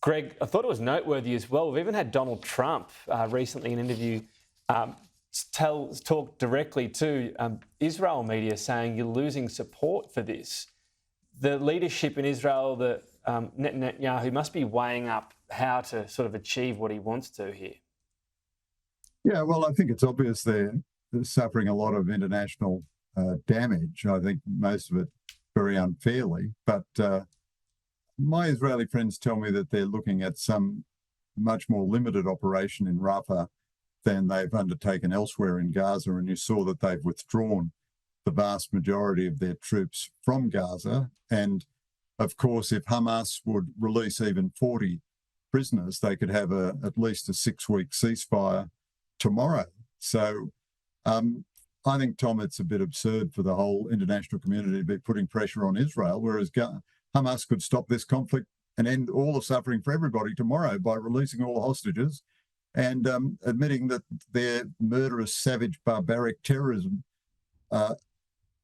Greg, I thought it was noteworthy as well. We've even had Donald Trump recently in an interview talk directly to Israel media saying you're losing support for this. The leadership in Israel, Netanyahu, must be weighing up how to sort of achieve what he wants to here. Yeah, well, I think it's obvious they're suffering a lot of international damage. I think most of it very unfairly. But my Israeli friends tell me that they're looking at some much more limited operation in Rafah than they've undertaken elsewhere in Gaza. And you saw that they've withdrawn the vast majority of their troops from Gaza. And of course, if Hamas would release even 40 prisoners, they could have at least a 6-week ceasefire tomorrow. So I think, Tom, it's a bit absurd for the whole international community to be putting pressure on Israel, whereas Hamas could stop this conflict and end all the suffering for everybody tomorrow by releasing all the hostages and admitting that their murderous, savage, barbaric terrorism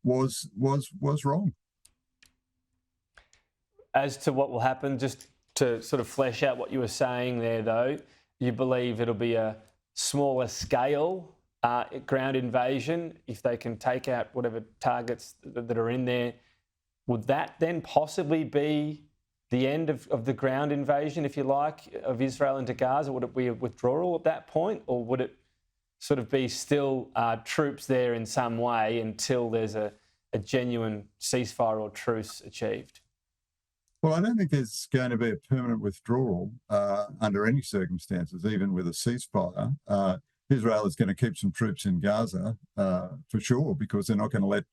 was wrong. As to what will happen, just to sort of flesh out what you were saying there, though, you believe it'll be a smaller scale ground invasion if they can take out whatever targets that are in there. Would that then possibly be the end of the ground invasion, if you like, of Israel into Gaza? Would it be a withdrawal at that point, or would it sort of be still troops there in some way until there's a genuine ceasefire or truce achieved? Well, I don't think there's going to be a permanent withdrawal under any circumstances, even with a ceasefire. Israel is going to keep some troops in Gaza for sure, because they're not going to let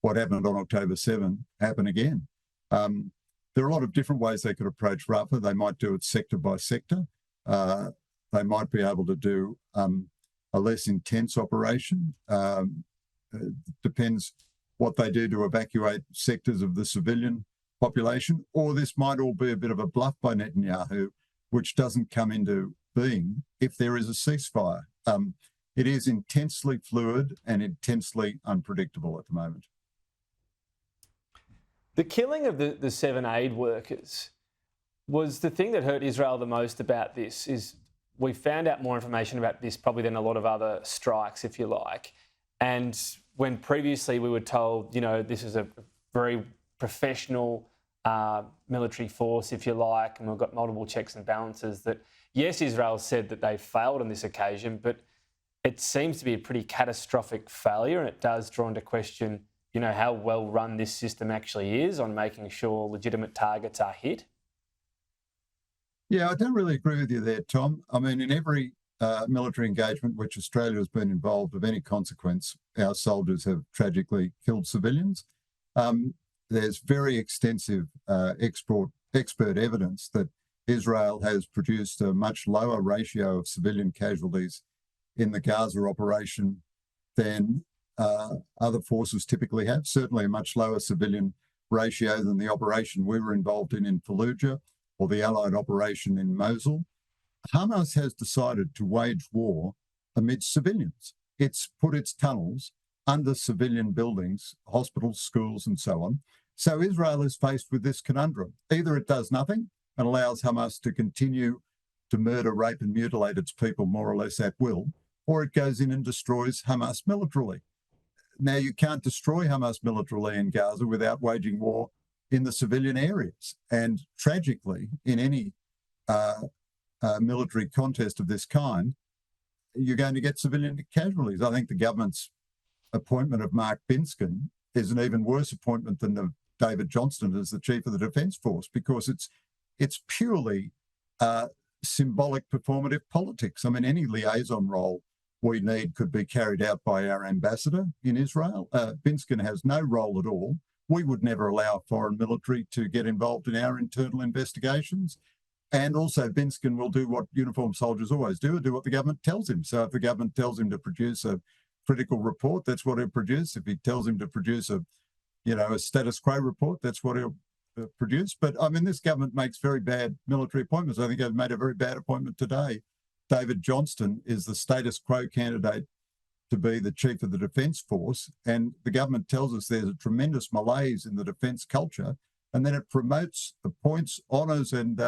what happened on October 7 happen again. There are a lot of different ways they could approach Rafah. They might do it sector by sector. They might be able to do a less intense operation. It depends what they do to evacuate sectors of the civilian population, or this might all be a bit of a bluff by Netanyahu, which doesn't come into being if there is a ceasefire. It is intensely fluid and intensely unpredictable at the moment. The killing of the 7 aid workers was the thing that hurt Israel the most about this. Is we found out more information about this probably than a lot of other strikes, if you like. And when previously we were told, you know, this is a very professional military force, if you like, and we've got multiple checks and balances, that yes, Israel said that they failed on this occasion, but it seems to be a pretty catastrophic failure, and it does draw into question, you know, how well run this system actually is on making sure legitimate targets are hit. Yeah, I don't really agree with you there, Tom. I mean, in every military engagement which Australia has been involved of any consequence, our soldiers have tragically killed civilians. There's very extensive expert evidence that Israel has produced a much lower ratio of civilian casualties in the Gaza operation than other forces typically have, certainly a much lower civilian ratio than the operation we were involved in Fallujah or the Allied operation in Mosul. Hamas has decided to wage war amidst civilians. It's put its tunnels under civilian buildings, hospitals, schools, and so on. So Israel is faced with this conundrum. Either it does nothing and allows Hamas to continue to murder, rape, and mutilate its people more or less at will, or it goes in and destroys Hamas militarily. Now, you can't destroy Hamas militarily in Gaza without waging war in the civilian areas. And tragically, in any military contest of this kind, you're going to get civilian casualties. I think the government's appointment of Mark Binskin is an even worse appointment than the David Johnston as the chief of the Defence Force, because it's purely symbolic performative politics. I mean, any liaison role we need could be carried out by our ambassador in Israel. Binskin has no role at all. We would never allow a foreign military to get involved in our internal investigations. And also Binskin will do what uniformed soldiers always do what the government tells him. So if the government tells him to produce a critical report, that's what he'll produce. If he tells him to produce a status quo report, that's what he'll produce. But I mean, this government makes very bad military appointments. I think they've made a very bad appointment today. David Johnston is the status quo candidate to be the chief of the Defence Force. And the government tells us there's a tremendous malaise in the defence culture. And then it promotes, appoints, honours and,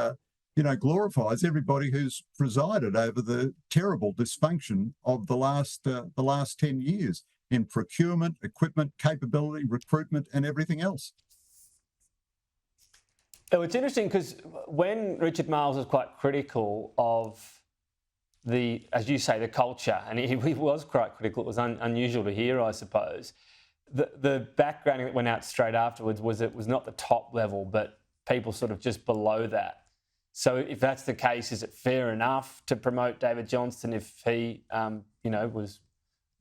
glorifies everybody who's presided over the terrible dysfunction of the last 10 years in procurement, equipment, capability, recruitment, and everything else. Oh, it's interesting because when Richard Marles was quite critical of the, as you say, the culture, and he was quite critical, it was unusual to hear, I suppose. The background that went out straight afterwards was it was not the top level, but people sort of just below that. So if that's the case, is it fair enough to promote David Johnston if he,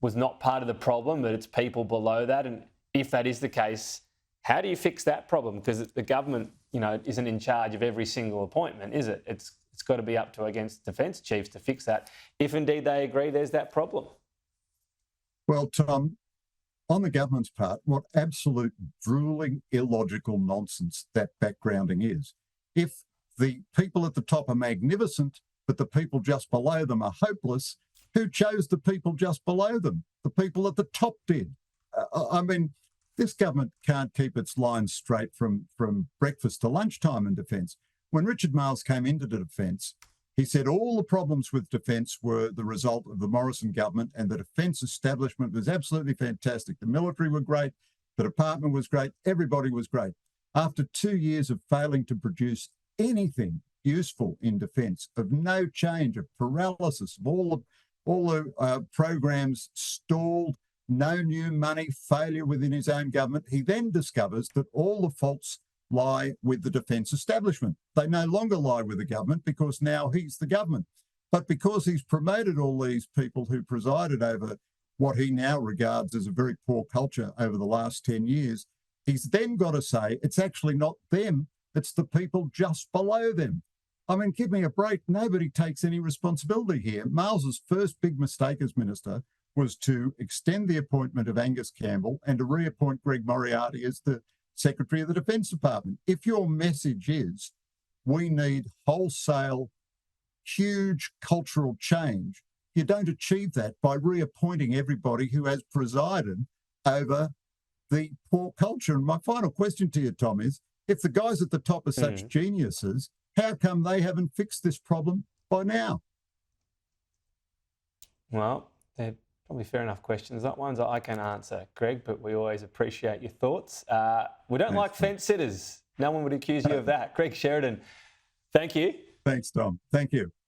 was not part of the problem, but it's people below that? And if that is the case, how do you fix that problem? Because the government, isn't in charge of every single appointment, is it? It's got to be up to against defence chiefs to fix that, if indeed they agree there's that problem. Well, Tom, on the government's part, what absolute drooling, illogical nonsense that backgrounding is. If the people at the top are magnificent, but the people just below them are hopeless, who chose the people just below them? The people at the top did. This government can't keep its lines straight from breakfast to lunchtime in defence. When Richard Marles came into the defence, he said all the problems with defence were the result of the Morrison government, and the defence establishment was absolutely fantastic. The military were great, the department was great, everybody was great. After 2 years of failing to produce anything useful in defence, of no change, of paralysis, of all the programs stalled, no new money, failure within his own government, he then discovers that all the faults lie with the defence establishment. They no longer lie with the government because now he's the government. But because he's promoted all these people who presided over what he now regards as a very poor culture over the last 10 years, he's then got to say it's actually not them, it's the people just below them. Give me a break. Nobody takes any responsibility here. Marles's first big mistake as minister was to extend the appointment of Angus Campbell and to reappoint Greg Moriarty as the Secretary of the Defence Department. If your message is we need wholesale, huge cultural change, you don't achieve that by reappointing everybody who has presided over the poor culture. And my final question to you, Tom, is if the guys at the top are such geniuses, how come they haven't fixed this problem by now? Well, they're probably fair enough questions. Not ones that I can answer, Greg, but we always appreciate your thoughts. We don't like fence sitters. No one would accuse you of that. Greg Sheridan, thank you. Thanks, Tom. Thank you.